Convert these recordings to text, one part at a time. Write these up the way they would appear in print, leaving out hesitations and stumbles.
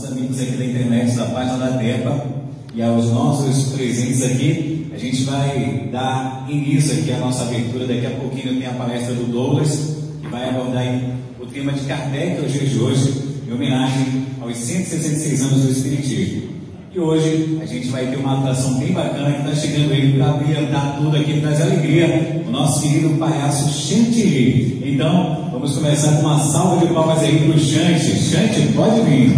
nossos amigos aqui da internet, da página da DEPA, e aos nossos presentes aqui. A gente vai dar início aqui à nossa abertura. Daqui a pouquinho tem a palestra do Douglas, que vai abordar aí o tema de Kardec aos dias de hoje, em homenagem aos 166 anos do Espiritismo. E hoje a gente vai ter uma atração bem bacana que está chegando aí para ambientar tudo aqui, traz alegria, o nosso querido palhaço Chantilly. Então, vamos começar com uma salva de palmas aí para o Chante. Chante, pode vir.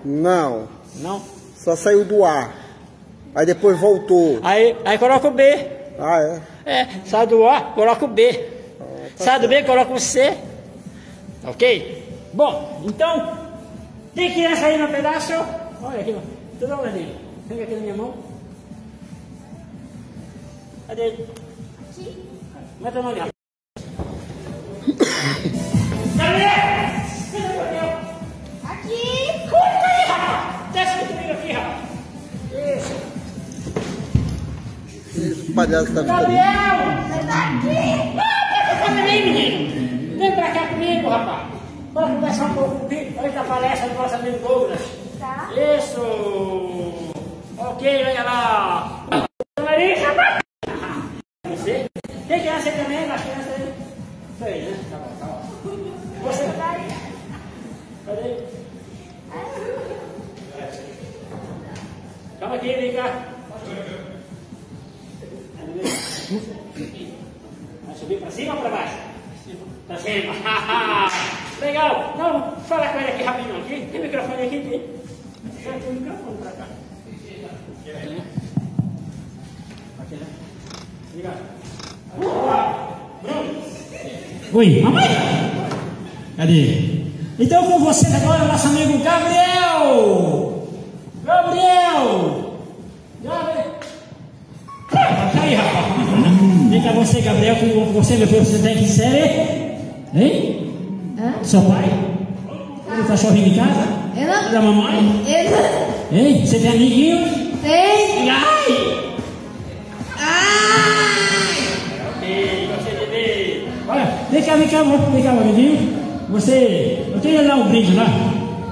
Não. Não? Só saiu do A. Aí depois voltou. Aí coloca o B. Ah, é? Sai do A, coloca o B. Sai do B, coloca o C. Ok? Bom, então, tem criança aí no pedaço? Olha aqui, tudo onde ele? Pega aqui na minha mão. Cadê ele? Aqui. Mete a mão ali. Gabriel! Cadê o Gabriel? Aqui! Corta aí, rapaz! Desce comigo aqui, rapaz! Isso! Esse palhaço tá Gabriel! Você tá aqui! Vem pra cá menino! Vem pra cá comigo, rapaz! Vamos conversar um pouco comigo. Olha a palestra do nosso amigo Douglas. Tá? Isso! Calma aqui, vem cá. Vai subir para cima ou para baixo? Para cima. Legal. Então, fala com ele aqui rapidinho. Aqui. Tem microfone aqui? Tem o microfone para cá. Aqui, né? Aqui, né? Liga. Oi, mamãe? Cadê? Então com você agora, nosso amigo Gabriel! Gabriel! Tá aí, rapaz. Vem cá você, Gabriel, com você, meu filho, você tem que ser. Hein? Seu pai? Ele tá sorrindo em casa? Eu Da mamãe? Hein? Você tem amiguinho? Tem. Ai! Ai! Ok, gostei de ver. Olha, vem cá, amiguinho. Você. Eu tenho que dar um brinde lá.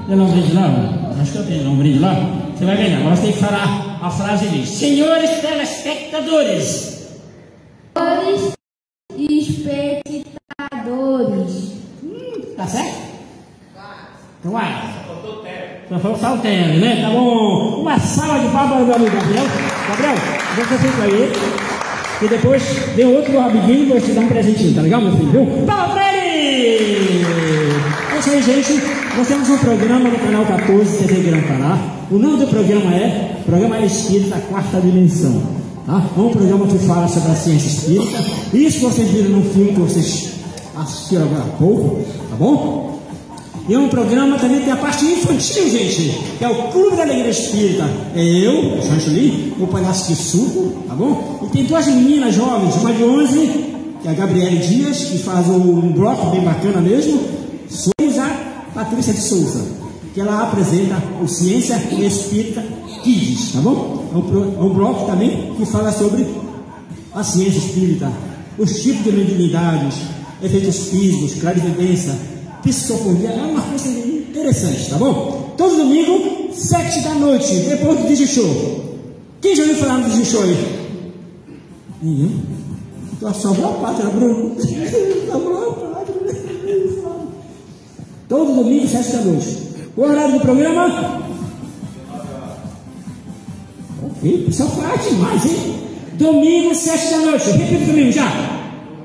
Tem lá um brinde lá? Acho que eu tenho lá um brinde lá. Você vai ganhar. Agora você tem que falar a frase de senhores telespectadores. Senhores espectadores. Tá certo? Então vai. Só falta o tele, né? Tá bom. Uma salva de palmas do amigo Gabriel. Gabriel, você fica aí. E depois dê outro do amiguinho e vou te dar um presentinho, tá legal, meu filho? Viu? Palma pra ele! É isso aí, gente. Nós temos um programa no canal 14 TV Grão Pará. O nome do programa é Programa Espírita Quarta Dimensão. Tá? É um programa que fala sobre a ciência espírita. Isso vocês viram no filme que vocês assistiram agora há pouco, tá bom? E é um programa também que tem a parte infantil, gente, que é o Clube da Alegria Espírita. É eu, Sancho Lee, o palhaço de suco, tá bom? E tem duas meninas jovens, uma de 11, que é a Gabriele Dias, que faz um bloco bem bacana mesmo. Somos a Patrícia de Souza, que ela apresenta o Ciência Espírita Kids, tá bom? É um bloco também que fala sobre a ciência espírita, os tipos de mediunidades, efeitos físicos, clarividência, psicofonia. É uma coisa interessante, tá bom? Todo domingo, 7 da noite, depois do Digishow. Quem já ouviu falar no Digishow aí? Ninguém? Então sobrou a pátria, Bruno. Sobrou a pátria. Todo domingo, 7 da noite. O horário do programa? Ok, pessoal fala demais, hein? Domingo, 7 da noite. Repita comigo já.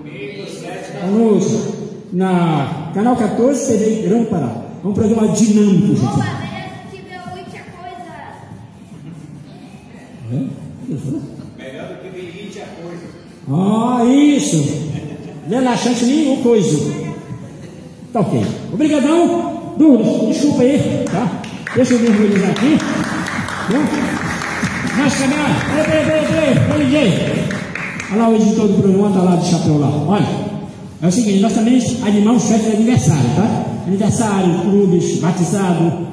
Domingo, 7 da noite. Na Canal 14, TV Grão Pará. É um programa dinâmico, gente. Opa, melhor se tiver muita coisa. Melhor do que delite a coisa. Ah, isso. Relaxante nem o coisa. Tá ok. Obrigadão. Duro, desculpa aí, tá? Deixa eu me organizar aqui. Mas peraí. Olha lá o editor do programa, tá lá de chapéu lá. Olha. É o seguinte, nós também animamos festa de aniversário, tá? Aniversário, clubes, batizado,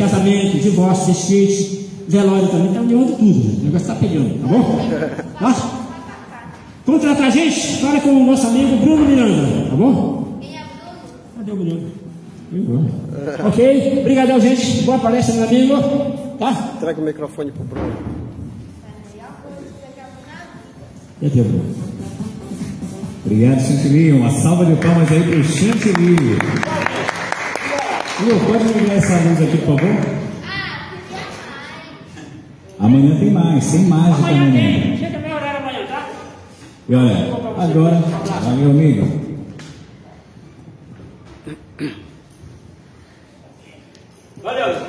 casamento, divórcio, desquite, velório também, tá unindo tudo. O negócio tá pegando, tá bom? Tá? Contratar a gente, fala com o nosso amigo Bruno Miranda, tá bom? Quem é Bruno? Cadê o Bruno? Ok? Obrigadão, gente. Boa palestra, meu amigo. Tá? Traga o microfone pro Bruno. Cadê o Bruno? Obrigado, Chantilly. Uma salva de palmas aí pro Chantilly. Pode ligar essa luz aqui, por favor? Amanhã tem mais, tem mágica Amanhã amanhã. tem. Chega meu horário amanhã, tá? E olha, agora, valeu, amigo. Valeu.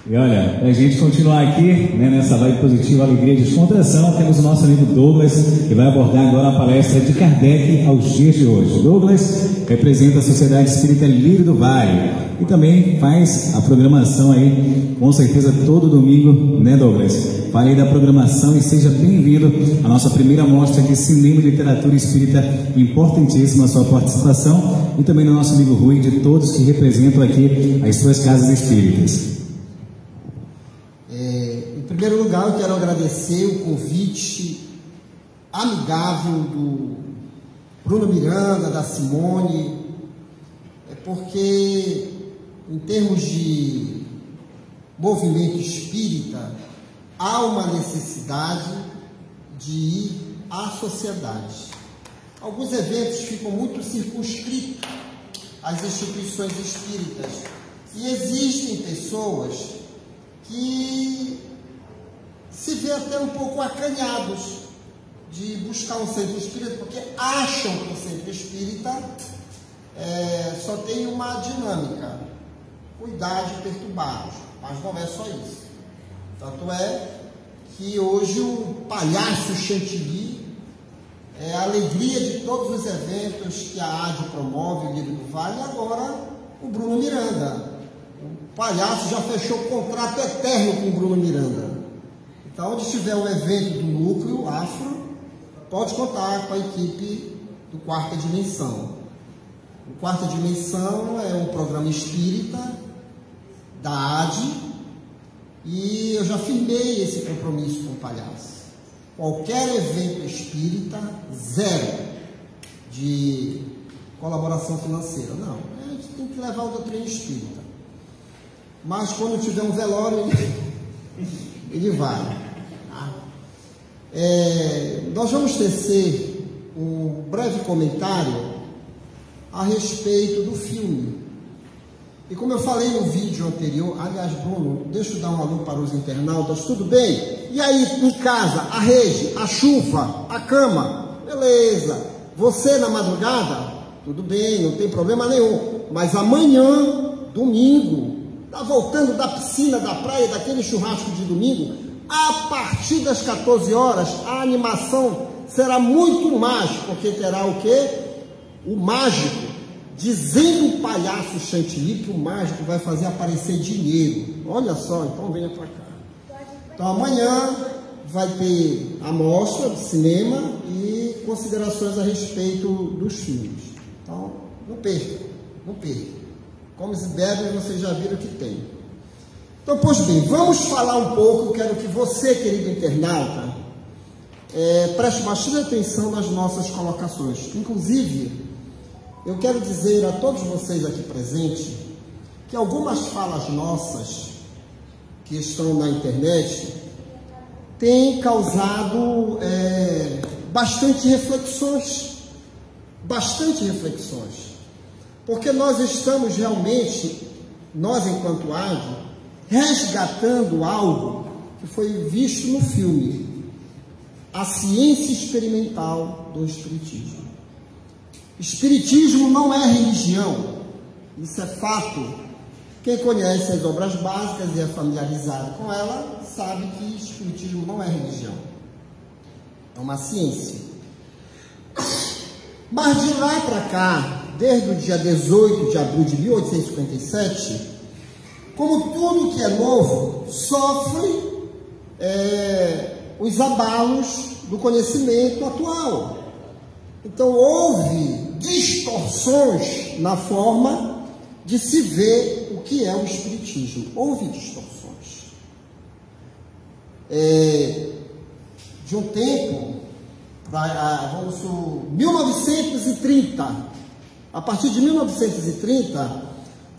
E olha, para a gente continuar aqui, né, nessa vibe positiva, alegria e descontração, temos o nosso amigo Douglas, que vai abordar agora a palestra de Kardec aos dias de hoje. Douglas representa a Sociedade Espírita Lírio do Vale e também faz a programação aí, com certeza, todo domingo, né, Douglas? Fale aí da programação e seja bem-vindo à nossa primeira mostra de cinema e literatura espírita. Importantíssima a sua participação e também do nosso amigo Rui, de todos que representam aqui as suas casas espíritas. Em primeiro lugar, eu quero agradecer o convite amigável do Bruno Miranda, da Simone, porque em termos de movimento espírita, há uma necessidade de ir à sociedade. Alguns eventos ficam muito circunscritos às instituições espíritas e existem pessoas que se vê até um pouco acanhados de buscar um centro espírita, porque acham que o centro espírita só tem uma dinâmica, cuidar de perturbados, mas não é só isso. Tanto é que hoje o palhaço chantilly é a alegria de todos os eventos que a AD promove, o Lírio do Vale, e agora o Bruno Miranda. O palhaço já fechou contrato eterno com o Bruno Miranda. Então, onde tiver um evento do núcleo afro, pode contar com a equipe do Quarta Dimensão. O Quarta Dimensão é um programa espírita da AD e eu já firmei esse compromisso com o palhaço. Qualquer evento espírita, zero de colaboração financeira. Não, a gente tem que levar o doutrina espírita. Mas quando tiver um velório, ele vai. Nós vamos tecer um breve comentário a respeito do filme. E como eu falei no vídeo anterior, aliás, Bruno, deixa eu dar um alô para os internautas, tudo bem? E aí, em casa, a rede, a chuva, a cama, beleza. Você na madrugada, tudo bem, não tem problema nenhum. Mas amanhã, domingo, tá voltando da piscina, da praia, daquele churrasco de domingo, a partir das 14 horas, a animação será muito mais, porque terá o quê? O mágico, dizendo o palhaço chantilly que o mágico vai fazer aparecer dinheiro. Olha só, então venha para cá. Então amanhã vai ter a mostra de cinema e considerações a respeito dos filmes. Então, não perca, não perca. Como se bebe, vocês já viram que tem. Então, pois bem, vamos falar um pouco. Eu quero que você, querido internauta, preste bastante atenção nas nossas colocações. Inclusive, eu quero dizer a todos vocês aqui presentes que algumas falas nossas que estão na internet têm causado bastante reflexões, porque nós estamos realmente, nós enquanto AD, resgatando algo que foi visto no filme, a ciência experimental do Espiritismo. Espiritismo não é religião, isso é fato. Quem conhece as obras básicas e é familiarizado com ela, sabe que Espiritismo não é religião, é uma ciência. Mas de lá para cá, desde o dia 18 de abril de 1857, como tudo que é novo, sofre os abalos do conhecimento atual. Então houve distorções na forma de se ver o que é o Espiritismo. Houve distorções. De um tempo, vamos supor, 1930, a partir de 1930,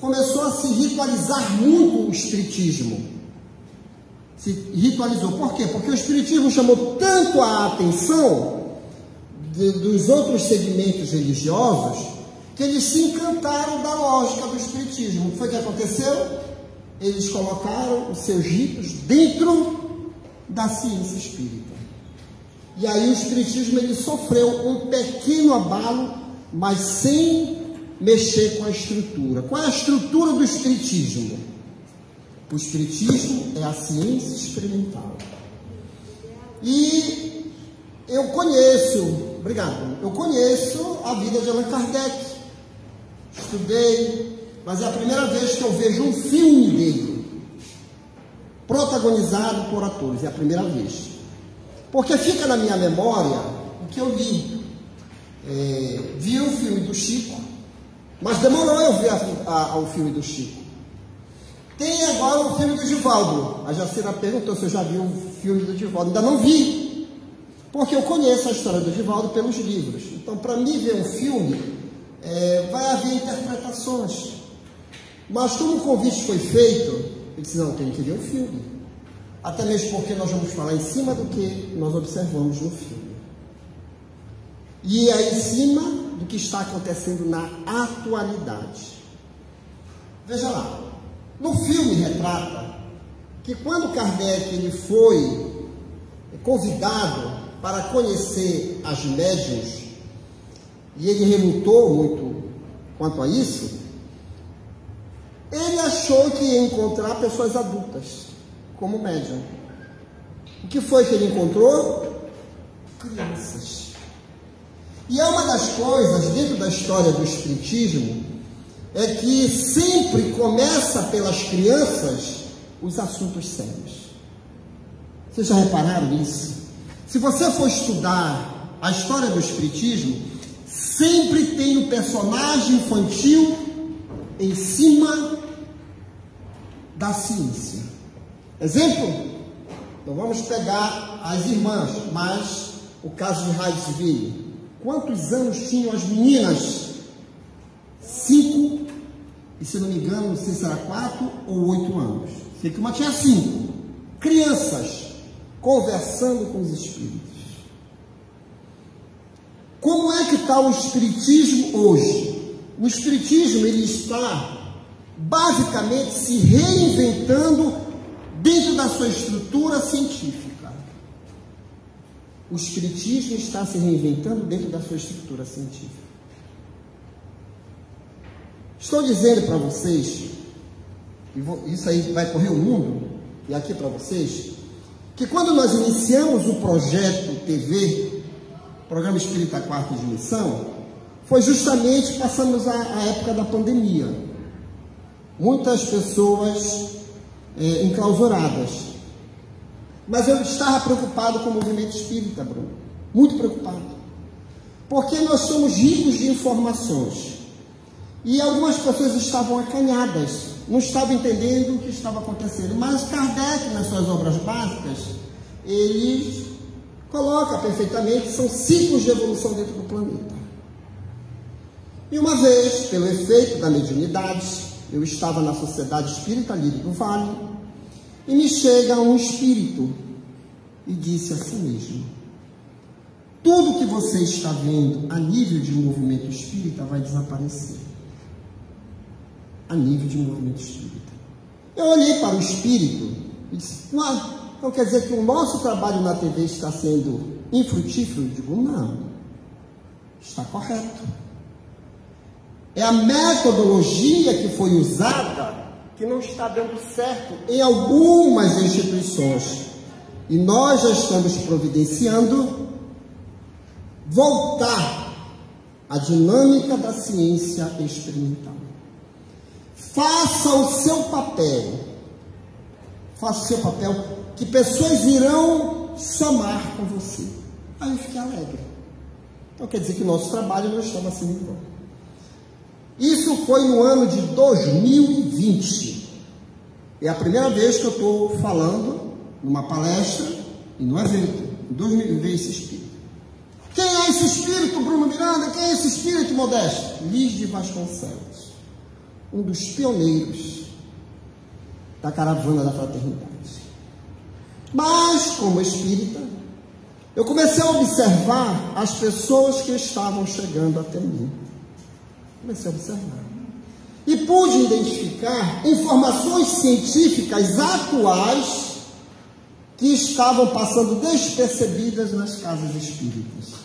começou a se ritualizar muito o Espiritismo. Se ritualizou. Por quê? Porque o Espiritismo chamou tanto a atenção dos outros segmentos religiosos que eles se encantaram da lógica do Espiritismo. O que foi que aconteceu? Eles colocaram os seus ritos dentro da ciência espírita. E aí o Espiritismo ele sofreu um pequeno abalo, mas sem mexer com a estrutura. Qual é a estrutura do Espiritismo? O Espiritismo é a ciência experimental. E eu conheço a vida de Allan Kardec. Estudei, mas é a primeira vez que eu vejo um filme dele, protagonizado por atores. É a primeira vez. Porque fica na minha memória o que eu li. Vi o filme do Chico, mas demorou eu ver o filme do Chico. Tem agora o filme do Divaldo. A Jacira perguntou se eu já vi o filme do Divaldo. Ainda não vi, porque eu conheço a história do Divaldo pelos livros. Então, para mim ver um filme, vai haver interpretações. Mas como o convite foi feito, eu disse, não, tem que ver o filme. Até mesmo porque nós vamos falar em cima do que nós observamos no filme. E é em cima do que está acontecendo na atualidade. Veja lá, no filme retrata que quando Kardec ele foi convidado para conhecer as médiuns, e ele relutou muito quanto a isso, ele achou que ia encontrar pessoas adultas como médium. O que foi que ele encontrou? Crianças. E é uma das coisas dentro da história do Espiritismo, é que sempre começa pelas crianças os assuntos sérios. Vocês já repararam isso? Se você for estudar a história do Espiritismo, sempre tem um personagem infantil em cima da ciência. Exemplo? Então vamos pegar as irmãs, mas o caso de Heidsville. Quantos anos tinham as meninas? 5, e se não me engano, não sei se era 4 ou 8 anos. Sei que uma tinha 5. Crianças conversando com os espíritos. Como é que está o espiritismo hoje? O espiritismo ele está basicamente se reinventando dentro da sua estrutura científica. O espiritismo está se reinventando dentro da sua estrutura científica. Estou dizendo para vocês, e isso aí vai correr o mundo, e aqui para vocês, que quando nós iniciamos o projeto TV, Programa Espírita Quarta Dimensão, foi justamente, passamos a época da pandemia. Muitas pessoas enclausuradas. Mas eu estava preocupado com o movimento espírita, Bruno. Muito preocupado. Porque nós somos ricos de informações. E algumas pessoas estavam acanhadas, não estavam entendendo o que estava acontecendo. Mas Kardec, nas suas obras básicas, ele coloca perfeitamente, são ciclos de evolução dentro do planeta. E uma vez, pelo efeito da mediunidade, eu estava na Sociedade Espírita Lírio do Vale, e me chega um espírito e disse assim mesmo: tudo que você está vendo a nível de movimento espírita vai desaparecer. A nível de movimento espírita. Eu olhei para o espírito e disse: então quer dizer que o nosso trabalho na TV está sendo infrutífero? Eu digo: não, está correto. É a metodologia que foi usada que não está dando certo em algumas instituições. E nós já estamos providenciando voltar à dinâmica da ciência experimental. Faça o seu papel. Faça o seu papel, que pessoas irão somar com você. Aí eu fiquei alegre. Então quer dizer que o nosso trabalho não estava sendo em vão. Isso foi no ano de 2020. É a primeira vez que eu estou falando numa palestra e no evento. Em 2020 esse espírito. Quem é esse espírito, Bruno Miranda? Quem é esse espírito, Modesto? Luiz de Vasconcelos, um dos pioneiros da caravana da fraternidade. Mas, como espírita, eu comecei a observar as pessoas que estavam chegando até mim. Comecei a observar. E pude identificar informações científicas atuais que estavam passando despercebidas nas casas espíritas.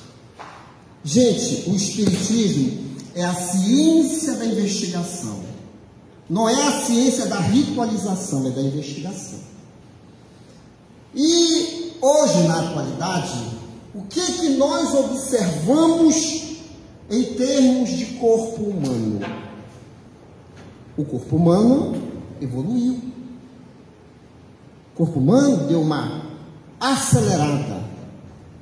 Gente, o espiritismo é a ciência da investigação. Não é a ciência da ritualização, é da investigação. E hoje, na atualidade, o que nós observamos em termos de corpo humano? O corpo humano evoluiu. O corpo humano deu uma acelerada.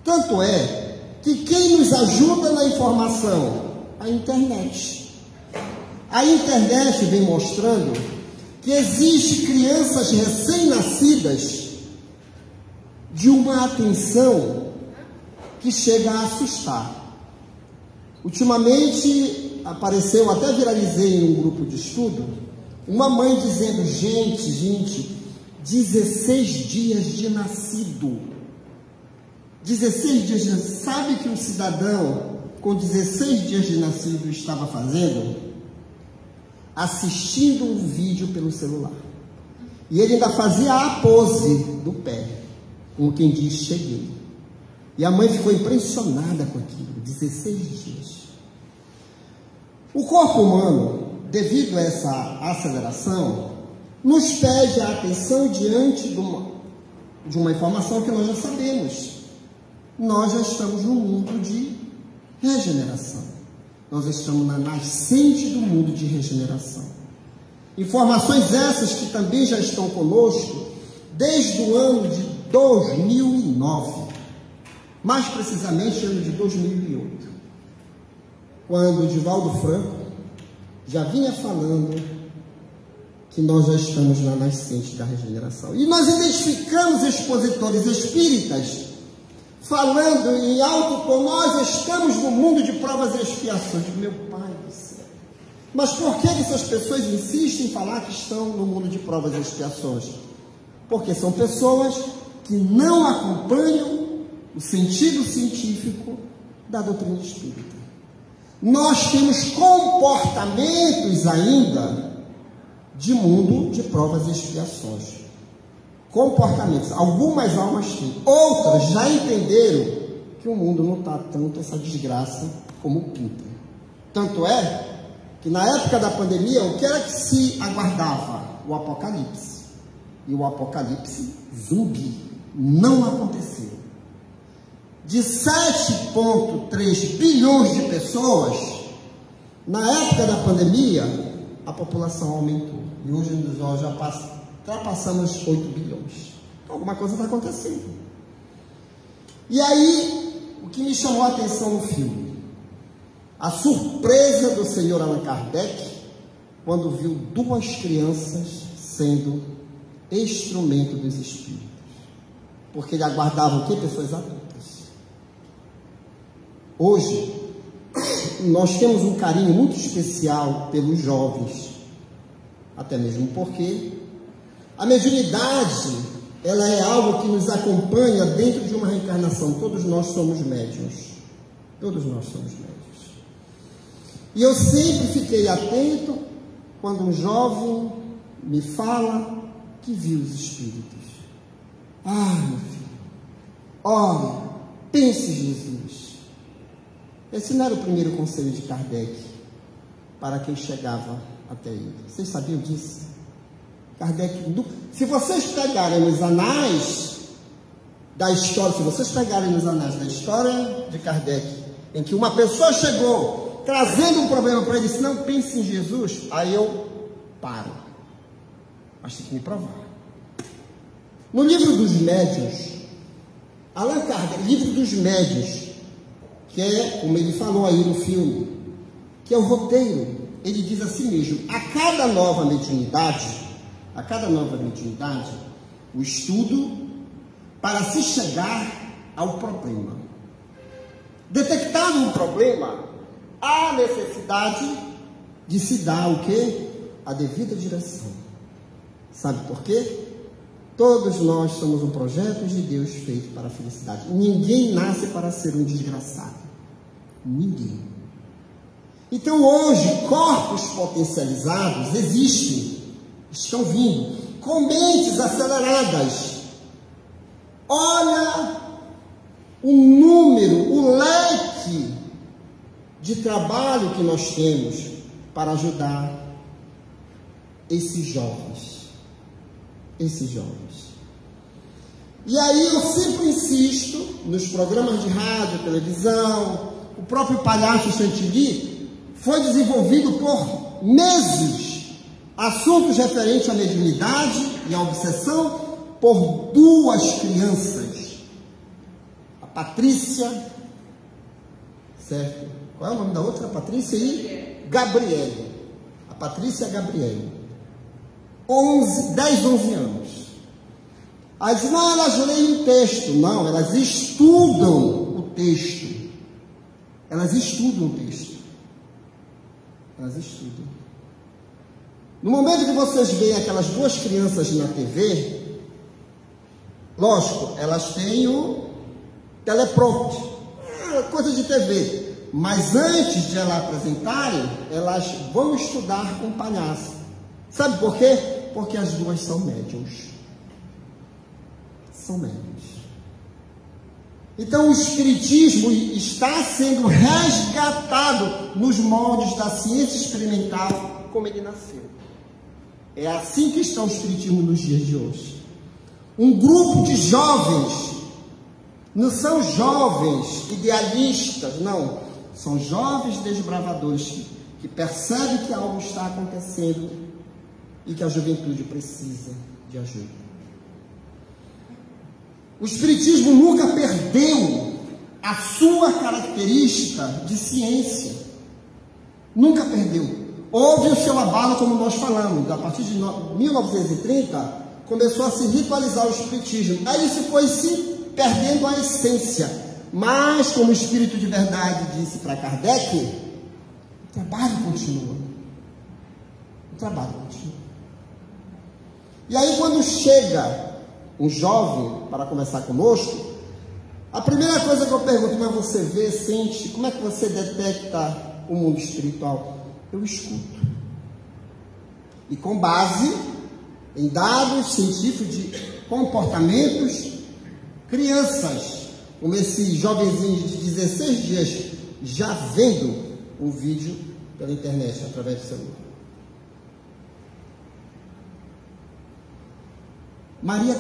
Tanto é que quem nos ajuda na informação? A internet. A internet vem mostrando que existe crianças recém-nascidas de uma atenção que chega a assustar. Ultimamente apareceu, até viralizei em um grupo de estudo, uma mãe dizendo: gente, 16 dias de nascido. 16 dias de nascido. Sabe que um cidadão com 16 dias de nascido estava fazendo? Assistindo um vídeo pelo celular. E ele ainda fazia a pose do pé, como quem diz, cheguei. E a mãe ficou impressionada com aquilo, 16 dias. O corpo humano, devido a essa aceleração, nos pede a atenção diante de uma informação que nós já sabemos. Nós já estamos no mundo de regeneração. Nós estamos na nascente do mundo de regeneração. Informações essas que também já estão conosco desde o ano de 2009. Mais precisamente, ano de 2008. Quando o Divaldo Franco já vinha falando que nós já estamos na nascente da regeneração. E nós identificamos expositores espíritas falando em alto tom, nós estamos no mundo de provas e expiações. Meu Pai do céu. Mas por que essas pessoas insistem em falar que estão no mundo de provas e expiações? Porque são pessoas que não acompanham o sentido científico da doutrina espírita. Nós temos comportamentos ainda de mundo de provas e expiações. Comportamentos. Algumas almas têm. Outras já entenderam que o mundo não está tanto essa desgraça como pinta. Tanto é que na época da pandemia, o que era que se aguardava? O apocalipse. E o apocalipse zumbi. Não aconteceu. De 7,3 bilhões de pessoas, na época da pandemia, a população aumentou. E hoje nós já ultrapassamos 8 bilhões. Então, alguma coisa está acontecendo. E aí, o que me chamou a atenção no filme? A surpresa do senhor Allan Kardec, quando viu duas crianças sendo instrumento dos espíritos. Porque ele aguardava o quê? Pessoas adultas. Hoje, nós temos um carinho muito especial pelos jovens, até mesmo porque a mediunidade, ela é algo que nos acompanha dentro de uma reencarnação. Todos nós somos médiuns. Todos nós somos médiuns. E eu sempre fiquei atento quando um jovem me fala que viu os espíritos. Ah, meu filho, olha, pense em Jesus. Esse não era o primeiro conselho de Kardec para quem chegava até ele. Vocês sabiam disso? Kardec, se vocês pegarem nos anais da história, se vocês pegarem nos anais da história de Kardec, em que uma pessoa chegou trazendo um problema para ele, disse, não, pense em Jesus, aí eu paro. Mas tem que me provar. No livro dos médiuns, Allan Kardec, livro dos médiuns, que é, como ele falou aí no filme, que é o roteiro, ele diz assim mesmo, a cada nova mediunidade, o estudo para se chegar ao problema. Detectado um problema, há necessidade de se dar o quê? A devida direção. Sabe por quê? Todos nós somos um projeto de Deus feito para a felicidade. Ninguém nasce para ser um desgraçado. Ninguém. Então hoje, corpos potencializados existem, estão vindo, com mentes aceleradas. Olha o número, o leque de trabalho que nós temos para ajudar esses jovens. E aí eu sempre insisto, nos programas de rádio, televisão, o próprio Palhaço Chantilly foi desenvolvido por meses, assuntos referentes à mediunidade e à obsessão por duas crianças, a Patrícia, certo? Qual é o nome da outra? Patrícia e Gabriele. A Patrícia e a Gabriele. 10, 11 anos. Aí dizem, não, elas leem um texto. Não, elas estudam o texto. Elas estudam o texto. Elas estudam. No momento que vocês veem aquelas duas crianças na TV, lógico, elas têm o teleprompter, coisa de TV. Mas antes de elas apresentarem, elas vão estudar com o palhaço. Sabe por quê? Porque as duas são médiuns. São médiuns. Então o Espiritismo está sendo resgatado nos moldes da ciência experimental como ele nasceu. É assim que está o Espiritismo nos dias de hoje. Um grupo de jovens, não são jovens idealistas, não. São jovens desbravadores que percebem que algo está acontecendo e que a juventude precisa de ajuda. O Espiritismo nunca perdeu a sua característica de ciência. Nunca perdeu. Houve o seu abalo, como nós falamos. A partir de 1930, começou a se ritualizar o Espiritismo. Aí se foi se perdendo a essência. Mas, como o Espírito de Verdade disse para Kardec, o trabalho continua. O trabalho continua. E aí, quando chega um jovem para conversar conosco, a primeira coisa que eu pergunto: mas você vê, sente, como é que você detecta o mundo espiritual? Eu escuto. E com base em dados científicos de comportamentos, crianças, como esse jovenzinho de 16 dias, já vendo um vídeo pela internet, através do celular. Maria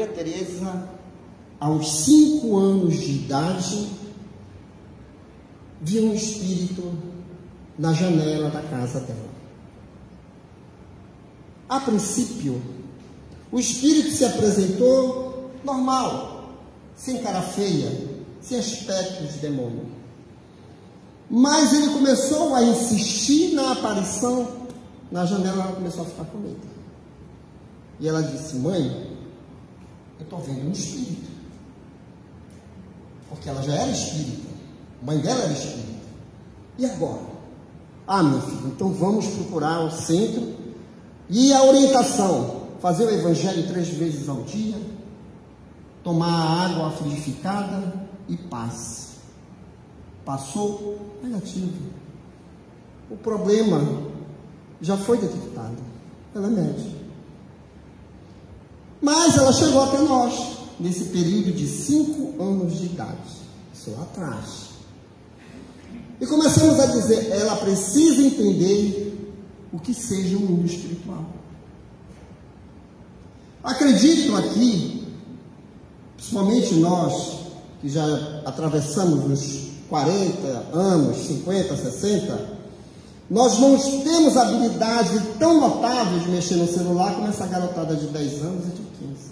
Teresa, aos 5 anos de idade, viu um espírito na janela da casa dela. A princípio, o espírito se apresentou normal, sem cara feia, sem aspecto de demônio. Mas ele começou a insistir na aparição na janela. Ela começou a ficar com medo. E ela disse: mãe, eu estou vendo um espírito. Porque ela já era espírita. A mãe dela era espírita. E agora? Ah, meu filho, então vamos procurar o centro. E a orientação: fazer o evangelho 3 vezes ao dia, tomar água fluidificada e paz. Passou, negativo. O problema já foi detectado. Ela é médica. Mas ela chegou até nós, nesse período de 5 anos de idade. Isso lá atrás. E começamos a dizer: ela precisa entender o que seja o mundo espiritual. Acredito aqui, principalmente nós, que já atravessamos os 40 anos, 50, 60, nós não temos habilidade tão notável de mexer no celular como essa garotada de 10 anos e de 15.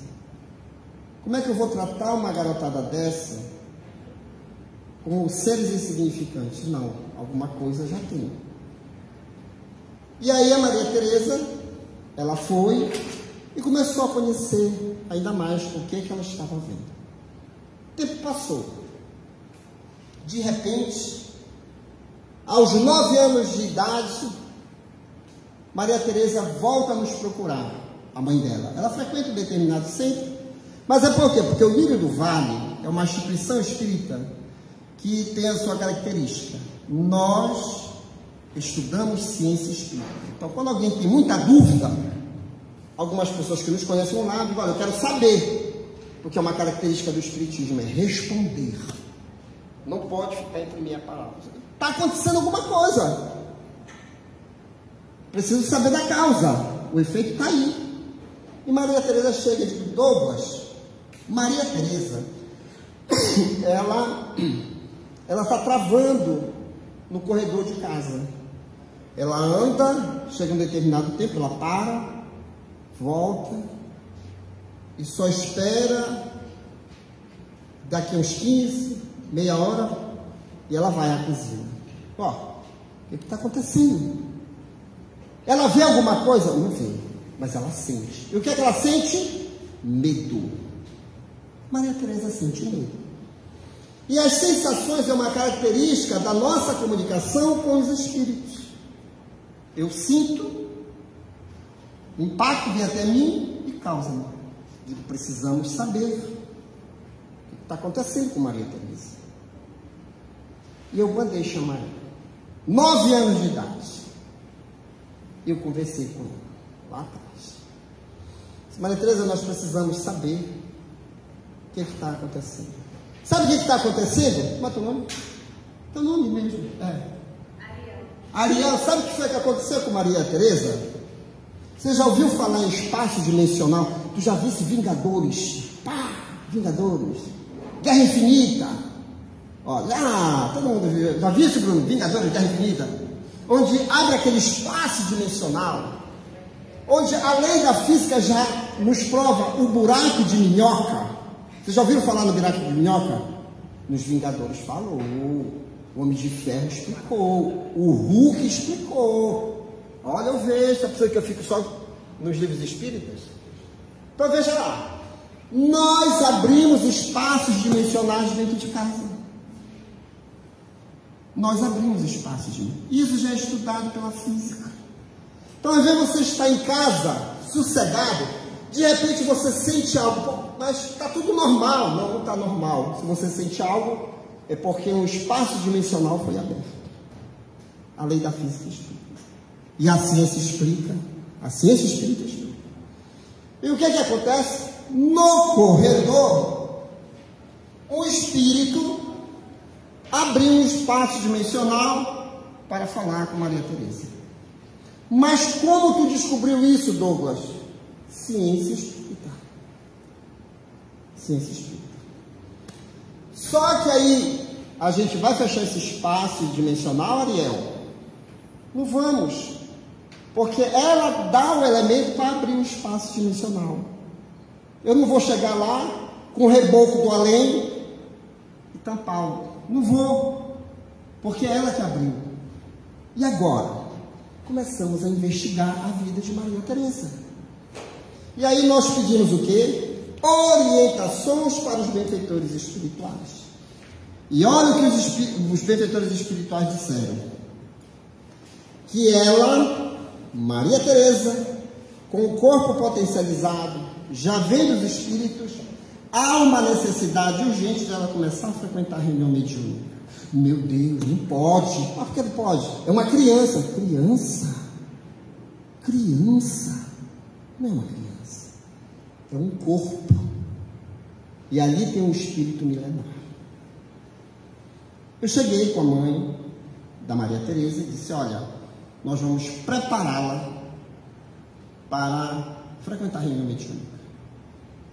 Como é que eu vou tratar uma garotada dessa como seres insignificantes? Não, alguma coisa já tem. E aí a Maria Teresa, ela foi e começou a conhecer ainda mais o que ela estava vendo. O tempo passou. De repente, aos 9 anos de idade, Maria Teresa volta a nos procurar, a mãe dela. Ela frequenta um determinado centro, mas é por quê? Porque o Lírio do Vale é uma instituição espírita que tem a sua característica. Nós estudamos ciência espírita. Então, quando alguém tem muita dúvida, algumas pessoas que nos conhecem vão lá e dizem: olha, eu quero saber, porque é uma característica do espiritismo, é responder. Não pode ficar entre meia palavra. Está acontecendo alguma coisa. Preciso saber da causa. O efeito está aí. E Maria Teresa chega e diz: Douglas, Maria Teresa, ela está travando no corredor de casa. Ela anda, chega um determinado tempo, ela para, volta, e só espera daqui uns 15, meia hora, e ela vai à cozinha. Ó, o que está acontecendo? Ela vê alguma coisa? Não vê, mas ela sente. E o que é que ela sente? Medo. Maria Teresa sente medo. E as sensações é uma característica da nossa comunicação com os espíritos. Eu sinto, o impacto vem até mim e causa-me. Digo: precisamos saber o que está acontecendo com Maria Teresa. E eu mandei chamar ela. 9 anos de idade. Eu conversei com ela lá atrás. Maria Teresa, nós precisamos saber o que está acontecendo. Sabe o que está acontecendo? Como é teu nome? Teu nome mesmo. Ariel, sabe o que foi que aconteceu com Maria Teresa? Você já ouviu falar em espaço dimensional? Tu já visse Vingadores? Pá, Vingadores. Guerra Infinita. Olha, todo mundo viu. Já viu isso, Bruno? Vingadores, Guerra Infinita. Onde abre aquele espaço dimensional. Onde a lei da física já nos prova o buraco de minhoca. Vocês já ouviram falar no buraco de minhoca? Nos Vingadores falou. O Homem de Ferro explicou. O Hulk explicou. Olha, eu vejo. Tá pensando que eu fico só nos livros espíritas? Então veja lá. Nós abrimos espaços dimensionais dentro de casa. Nós abrimos espaços dimensionais. Isso já é estudado pela física. Então, às vezes você está em casa, sossegado, de repente você sente algo, mas está tudo normal. Não, não está normal. Se você sente algo, é porque um espaço dimensional foi aberto. A lei da física explica. E a ciência explica. A ciência espírita explica. E o que é que acontece? No corredor, o espírito abriu um espaço dimensional para falar com Maria Teresa. Mas como tu descobriu isso, Douglas? Ciência espírita. Ciência espírita. Só que aí a gente vai fechar esse espaço dimensional, Ariel? Não vamos. Porque ela dá o elemento para abrir um espaço dimensional. Eu não vou chegar lá com o reboco do além e tampá-lo. Não vou. Porque é ela que abriu. E agora? Começamos a investigar a vida de Maria Teresa. E aí nós pedimos o quê? Orientações para os benfeitores espirituais. E olha o que os benfeitores espirituais disseram. Que ela, Maria Teresa, com o corpo potencializado, já vendo os espíritos, há uma necessidade urgente de ela começar a frequentar a reunião mediúnica. Meu Deus, não pode. Mas por que não pode? É uma criança. Criança. Não é uma criança. É um corpo. E ali tem um espírito milenar. Eu cheguei com a mãe da Maria Teresa e disse, olha, nós vamos prepará-la para frequentar a reunião mediúnica.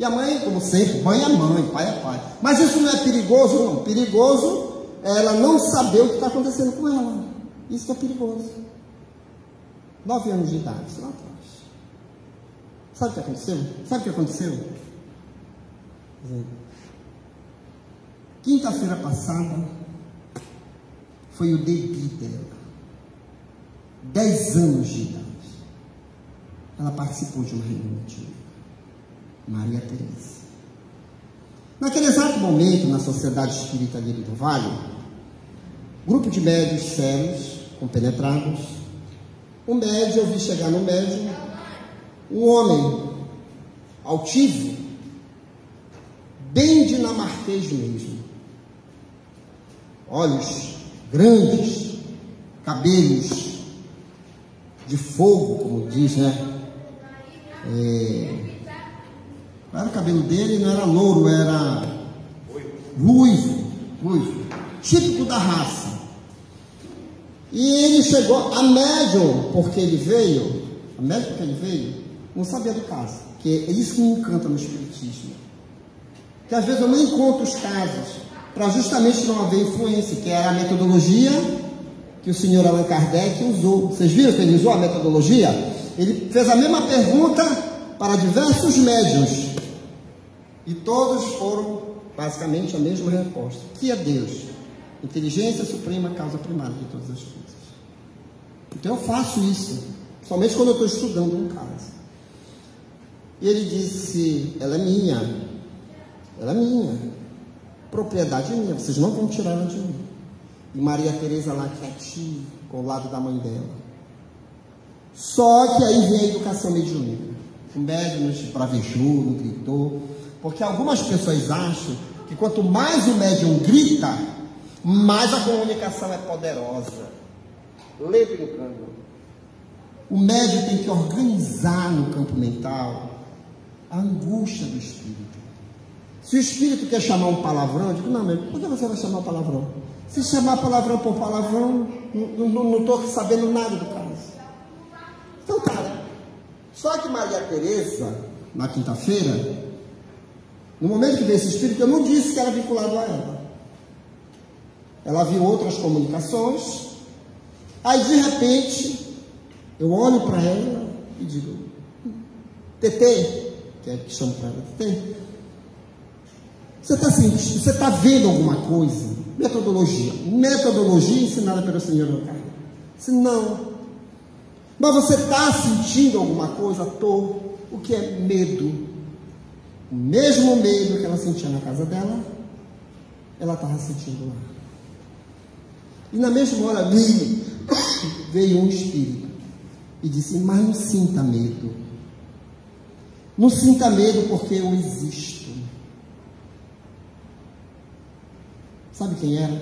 E a mãe, como sempre, mãe é mãe, pai é pai. Mas isso não é perigoso, não. Perigoso é ela não saber o que está acontecendo com ela. Isso que é perigoso. 9 anos de idade, isso lá atrás. Sabe o que aconteceu? Sabe o que aconteceu? Quinta-feira passada foi o debut dela. 10 anos de idade. Ela participou de uma reunião mediúnica. Maria Teresa. Naquele exato momento, na Sociedade Espírita Lírio do Vale, grupo de médios sérios, compenetrados, o médium, eu vi chegar no médium, um homem altivo, bem dinamarquês mesmo, olhos grandes, cabelos de fogo, como diz, né? Não era o cabelo dele, não era louro, era ruivo, típico da raça. E ele chegou, a médium, porque ele veio, não sabia do caso, que é isso que me encanta no espiritismo. Que às vezes eu nem conto os casos, para justamente não haver influência, que era a metodologia que o senhor Allan Kardec usou. Vocês viram que ele usou a metodologia? Ele fez a mesma pergunta para diversos médiuns. E todos foram basicamente a mesma resposta. Que é Deus? Inteligência suprema, causa primária de todas as coisas. Então eu faço isso, somente quando eu estou estudando um caso. E ele disse, ela é minha, propriedade é minha, vocês não vão tirar ela de mim. E Maria Teresa lá quietinha, ao lado da mãe dela. Só que aí vem a educação mediúnica. O médium não se bravejou, não gritou. Porque algumas pessoas acham que quanto mais o médium grita, mais a comunicação é poderosa. Lê brincando. O médium tem que organizar no campo mental a angústia do espírito. Se o espírito quer chamar um palavrão, eu digo, não, mas por que você vai chamar um palavrão? Se chamar palavrão por palavrão, não estou sabendo nada do caso. Então, cara, só que Maria Teresa, na quinta-feira, no momento que veio esse espírito, eu não disse que era vinculado a ela. Ela viu outras comunicações, aí de repente, eu olho para ela e digo, Tetê, que é que chamo para ela, Tetê, você está vendo alguma coisa? Metodologia ensinada pelo Senhor no Carmo. Se não, mas você está sentindo alguma coisa? Estou. O que é medo? O mesmo medo que ela sentia na casa dela, ela estava sentindo lá. E na mesma hora veio um espírito e disse, mas não sinta medo. Não sinta medo porque eu existo. Sabe quem era?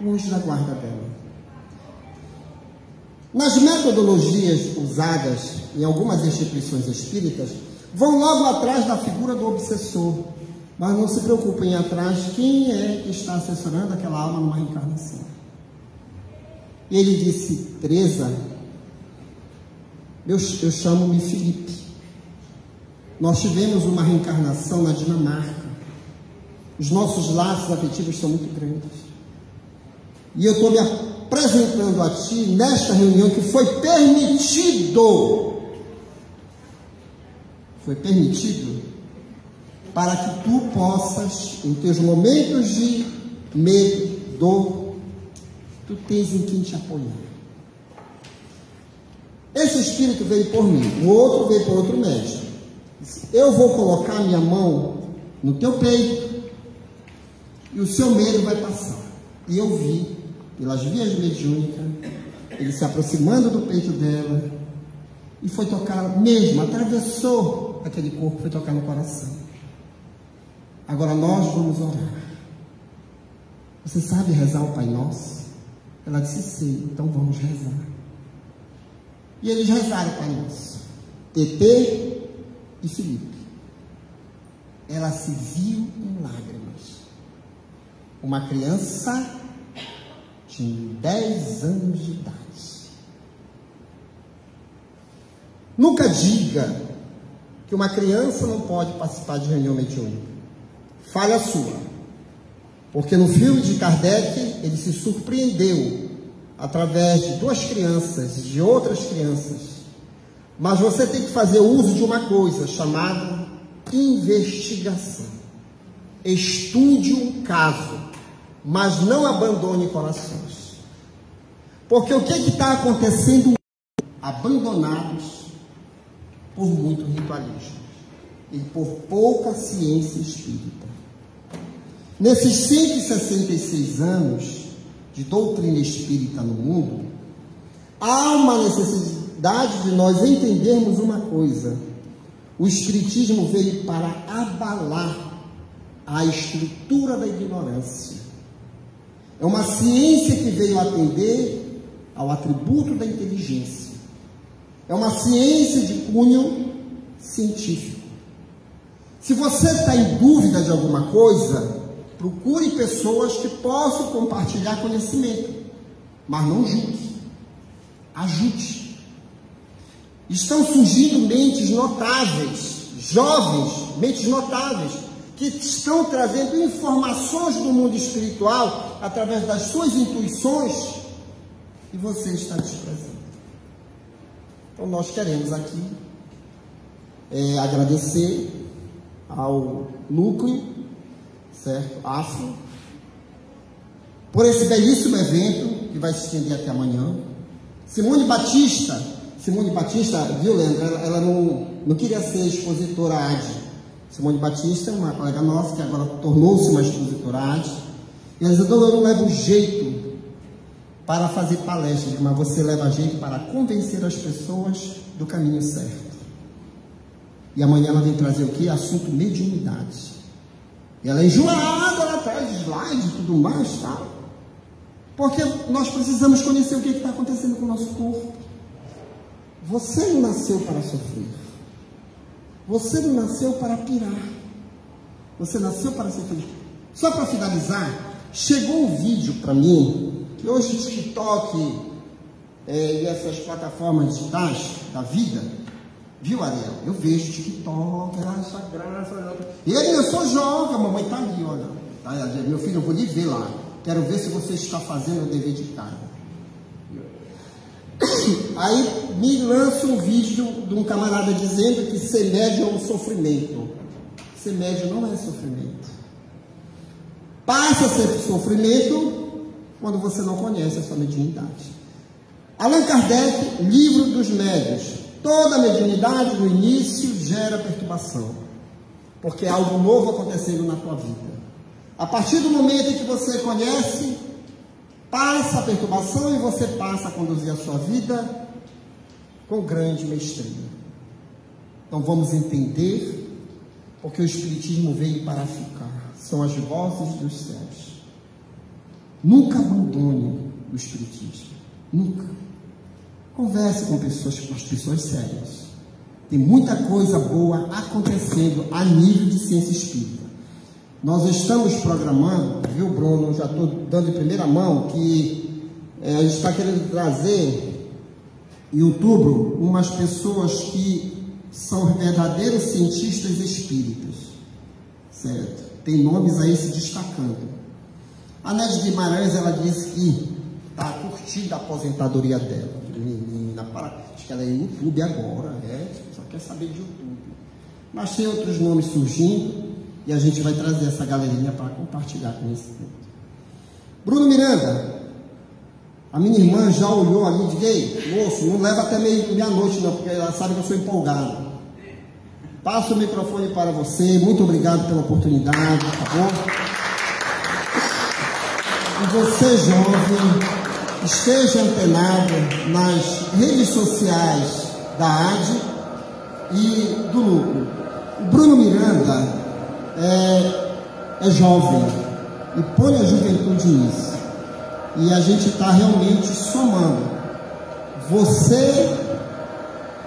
O anjo da guarda dela. Nas metodologias usadas em algumas instituições espíritas, vão logo atrás da figura do obsessor. Mas não se preocupem atrás quem é que está assessorando aquela alma numa reencarnação. E ele disse, Teresa, eu chamo-me Felipe. Nós tivemos uma reencarnação na Dinamarca. Os nossos laços afetivos são muito grandes. E eu estou me apresentando a ti nesta reunião que foi permitido. Foi permitido para que tu possas, em teus momentos de medo, dor, tu tens em quem te apoiar. Esse espírito veio por mim, o outro veio por outro mestre. Eu vou colocar minha mão no teu peito e o seu medo vai passar. E eu vi, pelas vias mediúnicas, ele se aproximando do peito dela e foi tocar mesmo, atravessou aquele corpo, foi tocar no coração. Agora nós vamos orar. Você sabe rezar o Pai Nosso? Ela disse, sim, então vamos rezar. E eles rezaram o Pai Nosso. Tetê e Felipe. Ela se viu em lágrimas. Uma criança de 10 anos de idade. Nunca diga que uma criança não pode participar de reunião mediúnica. Falha sua. Porque no filme de Kardec, ele se surpreendeu através de 2 crianças, de outras crianças. Mas você tem que fazer uso de uma coisa chamada investigação. Estude um caso, mas não abandone corações. Porque o que está acontecendo? Abandonados por muito ritualismo e por pouca ciência espírita. Nesses 166 anos de doutrina espírita no mundo, há uma necessidade de nós entendermos uma coisa. O espiritismo veio para abalar a estrutura da ignorância. É uma ciência que veio atender ao atributo da inteligência. É uma ciência de cunho científico. Se você está em dúvida de alguma coisa, procure pessoas que possam compartilhar conhecimento, mas não julgue, ajude. Estão surgindo mentes notáveis, jovens, mentes notáveis, que estão trazendo informações do mundo espiritual através das suas intuições e você está desprezando. Então nós queremos aqui agradecer ao núcleo, certo? AFRO, por esse belíssimo evento que vai se estender até amanhã. Simone Batista, viu, Leandro? Ela não queria ser expositora AD. Simone Batista é uma colega nossa que agora tornou-se uma expositora AD. E ela disse, eu não levo jeito para fazer palestras, mas você leva jeito para convencer as pessoas do caminho certo. E amanhã ela vem trazer o quê? Assunto mediunidade. E ela é enjoada, ela traz slide e tudo mais, tal. Porque nós precisamos conhecer o que está acontecendo com o nosso corpo. Você não nasceu para sofrer. Você não nasceu para pirar. Você nasceu para ser feliz. Só para finalizar, chegou um vídeo para mim, que hoje o TikTok e essas plataformas digitais da vida, viu, Ariel? Eu vejo TikTok, essa graça. E eu sou jovem, a mamãe está ali, olha. Tá, meu filho, eu vou lhe ver lá. Quero ver se você está fazendo o dever de casa. Aí me lança um vídeo de um camarada dizendo que ser médio é um sofrimento. Ser médio não é sofrimento. Passa a ser sofrimento quando você não conhece a sua mediunidade. Allan Kardec, Livro dos Médios. Toda mediunidade no início gera perturbação, porque é algo novo acontecendo na tua vida. A partir do momento em que você conhece, passa a perturbação e você passa a conduzir a sua vida com grande mestria. Então vamos entender, porque o Espiritismo veio para ficar. São as vozes dos céus. Nunca abandone o Espiritismo. Nunca. Converse com as pessoas sérias. Tem muita coisa boa acontecendo a nível de ciência espírita. Nós estamos programando, viu, Bruno? Já estou dando em primeira mão que a gente está querendo trazer em outubro umas pessoas que são verdadeiros cientistas espíritas, certo? Tem nomes aí se destacando. A Nédia Guimarães, ela disse que está curtindo a aposentadoria dela. Menina, acho que ela é YouTube agora, só quer saber de YouTube. Mas tem outros nomes surgindo e a gente vai trazer essa galerinha para compartilhar com esse tempo. Bruno Miranda, a minha irmã já olhou ali e disse: ei, moço, não leva até meia-noite não, porque ela sabe que eu sou empolgado. Passo o microfone para você, muito obrigado pela oportunidade, tá bom? E você, jovem, esteja antenado nas redes sociais da AD e do Núcleo. O Bruno Miranda é jovem e põe a juventude nisso. E a gente está realmente somando. Você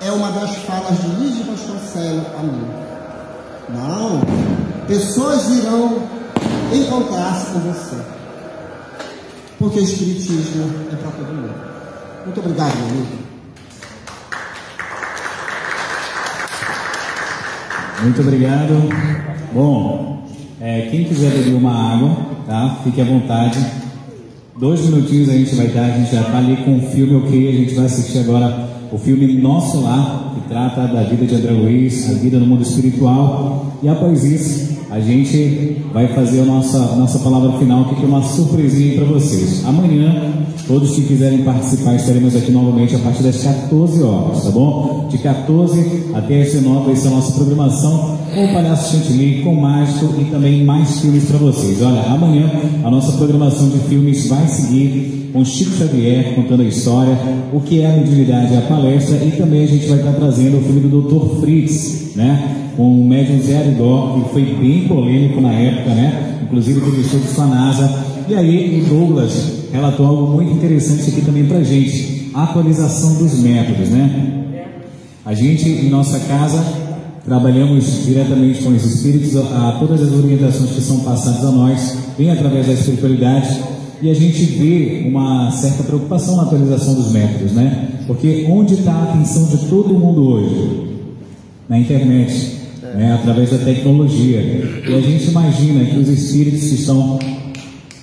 é uma das falas de Lígia Vasconcelos a mim. Não. Pessoas irão encontrar-se com você. Porque o Espiritismo é para todo mundo. Muito obrigado, meu amigo. Muito obrigado. Bom, quem quiser beber uma água, tá? Fique à vontade. 2 minutinhos a gente vai dar, a gente já está ali com o filme ok, a gente vai assistir agora o filme Nosso Lar, que trata da vida de André Luiz, a vida no mundo espiritual. E após isso, a gente vai fazer a nossa palavra final, que é uma surpresinha para vocês. Amanhã, todos que quiserem participar, estaremos aqui novamente a partir das 14 horas, tá bom? De 14 até as 19, vai ser a nossa programação com o Palhaço Chantilly, com o Mágico e também mais filmes para vocês. Olha, amanhã a nossa programação de filmes vai seguir com Chico Xavier contando a história, o que é a mediunidade, a palestra, e também a gente vai estar trazendo o filme do Dr. Fritz, né? Com o médium Zé Aridó, que foi bem polêmico na época, né? Inclusive teve estudos com a NASA. E aí o Douglas relatou algo muito interessante aqui também pra gente: a atualização dos métodos, né? A gente, em nossa casa, trabalhamos diretamente com os espíritos, a todas as orientações que são passadas a nós, vem através da espiritualidade, e a gente vê uma certa preocupação na atualização dos métodos, né? Porque onde está a atenção de todo mundo hoje? Na internet, né? Através da tecnologia. E a gente imagina que os espíritos que estão,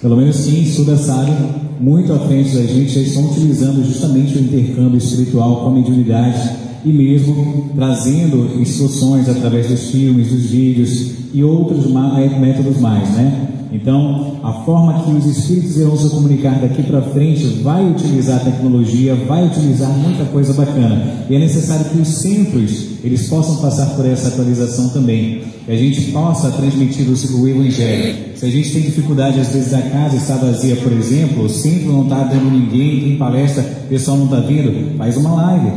pelo menos quem estuda sabe, muito à frente da gente, já estão utilizando justamente o intercâmbio espiritual com a mediunidade, e mesmo trazendo instruções através dos filmes, dos vídeos e outros métodos mais, né? Então, a forma que os espíritos irão se comunicar daqui para frente vai utilizar a tecnologia, vai utilizar muita coisa bacana. E é necessário que os centros, eles possam passar por essa atualização também. Que a gente possa transmitir o Evangelho. Se a gente tem dificuldade, às vezes a casa está vazia, por exemplo, o centro não está dando ninguém, tem palestra, o pessoal não está vindo, faz uma live.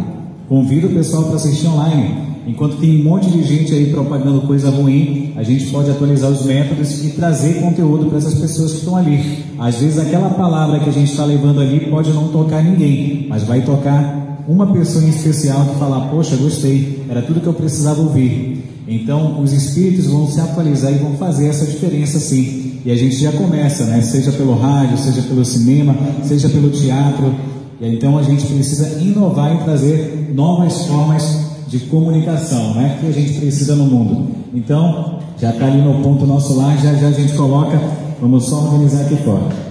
Convida o pessoal para assistir online. Enquanto tem um monte de gente aí propagando coisa ruim, a gente pode atualizar os métodos e trazer conteúdo para essas pessoas que estão ali. Às vezes aquela palavra que a gente está levando ali pode não tocar ninguém, mas vai tocar uma pessoa em especial que falar, poxa, gostei, era tudo que eu precisava ouvir. Então, os espíritos vão se atualizar e vão fazer essa diferença sim. E a gente já começa, né? Seja pelo rádio, seja pelo cinema, seja pelo teatro. E então a gente precisa inovar e trazer novas formas de comunicação, né? Que a gente precisa no mundo. Então, já está ali no ponto nosso lá, já a gente coloca. Vamos só organizar aqui fora.